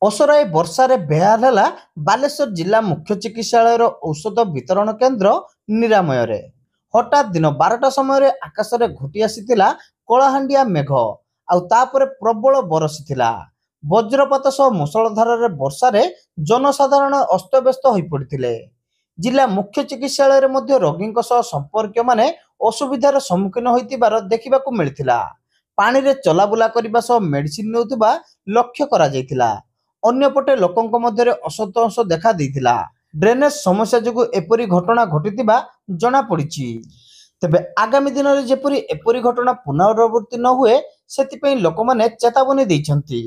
ଅସରାଏ ବର୍ଷାରେ ବେହାଲ ହେଲା ବାଲେଶ୍ୱର ଜିଲ୍ଲା ମୁଖ୍ୟ ଚିକିତ୍ସାଳୟର ଔଷଧ ବିତରଣ କେନ୍ଦ୍ର ନିରାମୟରେ। ହଠାତ୍ ଦିନ 12ଟା ସମୟରେ ଆକାଶରେ ଘୋଟି ଆସିଥିଲା କଳାହାଣ୍ଡିଆ ମେଘ, ଆଉ ତାପରେ ପ୍ରବଳ ବରସିଥିଲା। ବଜ୍ରପାତ ସହ ମୁଷଳଧାରାରେ ବର୍ଷାରେ ଜନସାଧାରଣ ଅସ୍ତବ୍ୟସ୍ତ ହୋଇପଡ଼ିଥିଲେ। ଜିଲ୍ଲା ମୁଖ୍ୟ ଚିକିତ୍ସାଳୟରେ ମଧ୍ୟ ରୋଗୀଙ୍କ ସହ ସମ୍ପର୍କୀୟମାନେ ଅସୁବିଧାର ସମ୍ମୁଖୀନ ହୋଇଥିବାର ଦେଖିବାକୁ ମିଳିଥିଲା। ପାଣିରେ ଚଲାବୁଲା କରିବା ସହ ମେଡିସିନ ନେଉଥିବା ଲକ୍ଷ୍ୟ କରାଯାଇଥିଲା। ଅନ୍ୟପଟେ ଲୋକଙ୍କ ମଧ୍ୟରେ ଅସନ୍ତୋଷ ଦେଖା ଦେଇଥିଲା। ଡ୍ରେନେଜ ସମସ୍ୟା ଯୋଗୁଁ ଏପରି ଘଟଣା ଘଟିଥିବା ଜଣାପଡ଼ିଛି। ତେବେ ଆଗାମୀ ଦିନରେ ଯେପରି ଏପରି ଘଟଣା ପୁନରାବୃତ୍ତି ନ ହୁଏ ସେଥିପାଇଁ ଲୋକମାନେ ଚେତାବନୀ ଦେଇଛନ୍ତି।